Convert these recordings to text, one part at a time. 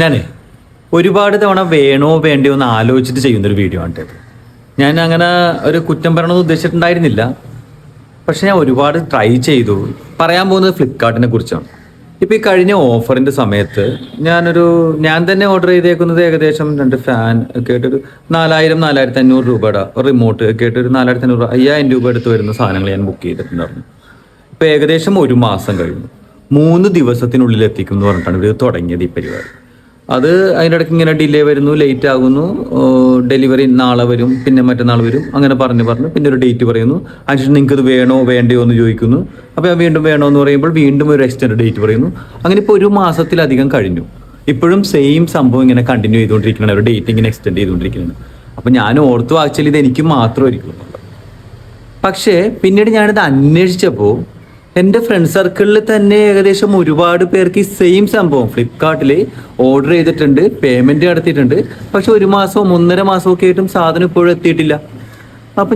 ഞാനേ ഒരുപാട് തവണ വേണോ വേണ്ടയോ എന്ന് ആലോചിച്ചിട്ട് ചെയ്യുന്നൊരു വീഡിയോ ആണ് ഇത്. ഞാൻ അങ്ങനെ ഒരു കുറ്റം പറയണമെന്ന് ഉദ്ദേശിച്ചിട്ടുണ്ടായിരുന്നില്ല. പക്ഷെ ഞാൻ ഒരുപാട് ട്രൈ ചെയ്തു. പറയാൻ പോകുന്നത് ഫ്ലിപ്കാർട്ടിനെ കുറിച്ചാണ്. ഇപ്പം ഈ കഴിഞ്ഞ ഓഫറിൻ്റെ സമയത്ത് ഞാൻ തന്നെ ഓർഡർ ചെയ്തേക്കുന്നത് ഏകദേശം 2 ഫാൻ ഒക്കെ ആയിട്ടൊരു 4500 രൂപയുടെ റിമോട്ട് ഒക്കെ ആയിട്ട് ഒരു 4500 5000 രൂപ എടുത്ത് വരുന്ന സാധനങ്ങൾ ഞാൻ ബുക്ക് ചെയ്തിട്ടുണ്ടായിരുന്നു. ഇപ്പം ഏകദേശം 1 മാസം കഴിഞ്ഞു. 3 ദിവസത്തിനുള്ളിൽ എത്തിക്കും എന്ന് പറഞ്ഞിട്ടാണ് ഇവർ തുടങ്ങിയത് ഈ പരിപാടി. അത് അതിൻ്റെ ഇടയ്ക്ക് ഇങ്ങനെ ഡിലേ വരുന്നു, ലേറ്റ് ആകുന്നു, ഡെലിവറി നാളെ വരും, പിന്നെ മറ്റന്നാൾ വരും, അങ്ങനെ പറഞ്ഞ് പിന്നെ ഒരു ഡേറ്റ് പറയുന്നു. അതിനുശേഷം നിങ്ങൾക്ക് ഇത് വേണോ വേണ്ടയോ എന്ന് ചോദിക്കുന്നു. അപ്പോൾ വീണ്ടും വേണോ എന്ന് പറയുമ്പോൾ വീണ്ടും ഒരു എക്സ്റ്റൻഡ് ഡേറ്റ് പറയുന്നു. അങ്ങനെ ഇപ്പോൾ 1 മാസത്തിലധികം കഴിഞ്ഞു. ഇപ്പോഴും സെയിം സംഭവം ഇങ്ങനെ കണ്ടിന്യൂ ചെയ്തുകൊണ്ടിരിക്കുകയാണ്. ഒരു ഡേറ്റ് ഇങ്ങനെ എക്സ്റ്റെൻഡ് ചെയ്തുകൊണ്ടിരിക്കുകയാണ്. അപ്പോൾ ഞാൻ ഓർത്തു ആക്ച്വലി ഇത് എനിക്ക് മാത്രമായിരിക്കും. പക്ഷേ പിന്നീട് ഞാനിത് അന്വേഷിച്ചപ്പോൾ എൻ്റെ ഫ്രണ്ട് സർക്കിളിൽ തന്നെ ഏകദേശം ഒരുപാട് പേർക്ക് ഈ സെയിം സംഭവം ഫ്ലിപ്കാർട്ടിൽ ഓർഡർ ചെയ്തിട്ടുണ്ട്, പേയ്മെൻറ്റ് നടത്തിയിട്ടുണ്ട്. പക്ഷെ 1 മാസവും 1.5 മാസവും ഒക്കെ ആയിട്ടും സാധനം ഇപ്പോഴും എത്തിയിട്ടില്ല. അപ്പം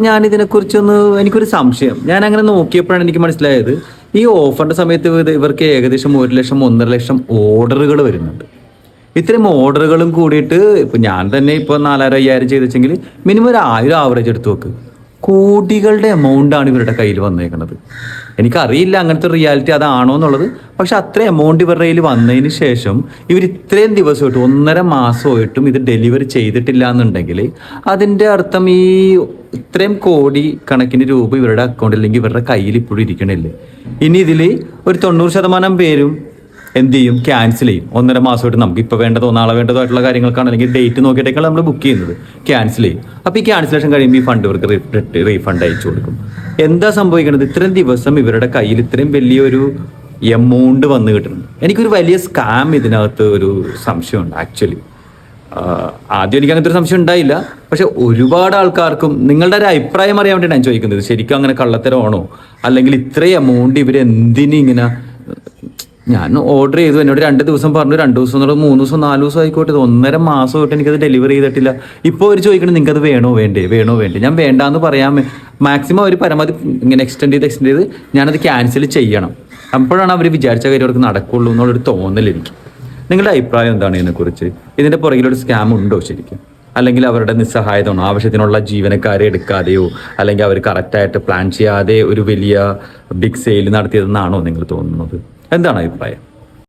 എനിക്കൊരു സംശയം. ഞാൻ അങ്ങനെ നോക്കിയപ്പോഴാണ് എനിക്ക് മനസ്സിലായത്, ഈ ഓഫറിൻ്റെ സമയത്ത് ഇവർക്ക് ഏകദേശം 1 ലക്ഷം 1.5 ലക്ഷം ഓർഡറുകൾ വരുന്നുണ്ട്. ഇത്രയും ഓർഡറുകളും കൂടിയിട്ട് ഇപ്പം ഞാൻ തന്നെ ഇപ്പോൾ 4000-5000 ചെയ്തെങ്കിൽ മിനിമം ഒരു 1000 ആവറേജ് എടുത്ത് നോക്ക്. കോടികളുടെ എമൗണ്ടാണ് ഇവരുടെ കയ്യിൽ വന്നേക്കുന്നത്. എനിക്കറിയില്ല അങ്ങനത്തെ റിയാലിറ്റി അതാണോ എന്നുള്ളത്. പക്ഷെ അത്ര എമൗണ്ട് ഇവരുടെ കയ്യിൽ വന്നതിന് ശേഷം ഇവർ ഇത്രയും ദിവസമായിട്ട് 1.5 മാസമായിട്ടും ഇത് ഡെലിവറി ചെയ്തിട്ടില്ല എന്നുണ്ടെങ്കിൽ അതിൻ്റെ അർത്ഥം ഈ ഇത്രയും കോടി കണക്കിന് രൂപ ഇവരുടെ അക്കൗണ്ടിൽ അല്ലെങ്കിൽ ഇവരുടെ കയ്യിൽ ഇപ്പോഴും ഇരിക്കണില്ലേ. ഇനി ഇതിൽ ഒരു 90% പേരും എന്ത് ചെയ്യും? ക്യാൻസൽ ചെയ്യും. 1.5 മാസമായിട്ട് നമുക്ക് ഇപ്പോൾ വേണ്ടതോ നാളെ വേണ്ടതോ ആയിട്ടുള്ള കാര്യങ്ങൾക്കാണ്, അല്ലെങ്കിൽ ഡേറ്റ് നോക്കിയിട്ടേക്കാൾ നമ്മൾ ബുക്ക് ചെയ്യുന്നത്, ക്യാൻസൽ ചെയ്യും. അപ്പോൾ ഈ ക്യാൻസലേഷൻ കഴിയുമ്പോൾ ഈ ഫണ്ട് ഇവർക്ക് റീഫണ്ട് അയച്ചു കൊടുക്കും. എന്താ സംഭവിക്കുന്നത്? ഇത്രയും ദിവസം ഇവരുടെ കയ്യിൽ ഇത്രയും വലിയൊരു എമൗണ്ട് വന്ന് കിട്ടുന്നുണ്ട്. എനിക്കൊരു വലിയ സ്കാം ഇതിനകത്ത് ഒരു സംശയമുണ്ട് ആക്ച്വലി. ആദ്യം എനിക്ക് അങ്ങനത്തെ ഒരു സംശയം ഉണ്ടായില്ല. പക്ഷെ ഒരുപാട് ആൾക്കാർക്കും നിങ്ങളുടെ ഒരു അഭിപ്രായം അറിയാൻ വേണ്ടിയാണ് ഞാൻ ചോദിക്കുന്നത്. ശരിക്കും അങ്ങനെ കള്ളത്തരമാണോ, അല്ലെങ്കിൽ ഇത്രയും എമൗണ്ട് ഇവരെന്തിനിങ്ങനെ? ഞാൻ ഓർഡർ ചെയ്തു, എന്നോട് 2 ദിവസം പറഞ്ഞു, 2 ദിവസം 3 ദിവസം 4 ദിവസം ആയിക്കോട്ടെ, 1.5 മാസമായിട്ട് എനിക്കത് ഡെലിവറി ചെയ്തിട്ടില്ല. ഇപ്പോൾ അവർ ചോദിക്കണം നിങ്ങൾക്കത് വേണോ വേണ്ടേ. ഞാൻ വേണ്ടാന്ന് പറയാൻ മാക്സിമം അവർ പരമാവധി ഇങ്ങനെ എക്സ്റ്റെൻഡ് ചെയ്ത് ഞാനത് ക്യാൻസൽ ചെയ്യണം. അപ്പോഴാണ് അവർ വിചാരിച്ച കാര്യം അവർക്ക് നടക്കുള്ളൂ എന്നുള്ളൊരു തോന്നൽ എനിക്ക്. നിങ്ങളുടെ അഭിപ്രായം എന്താണ് ഇതിനെക്കുറിച്ച്? ഇതിൻ്റെ പുറകിലൊരു സ്കാം ഉണ്ടോ ശരിക്കും? അല്ലെങ്കിൽ അവരുടെ നിസ്സഹായത ആണോ? ആവശ്യത്തിനുള്ള ജീവനക്കാരെ എടുക്കാതെയോ, അല്ലെങ്കിൽ അവർ കറക്റ്റായിട്ട് പ്ലാൻ ചെയ്യാതെ ഒരു വലിയ ബിഗ് സെയിൽ നടത്തിയതെന്നാണോ നിങ്ങൾ തോന്നുന്നത്? എന്താണ് അഭിപ്രായം?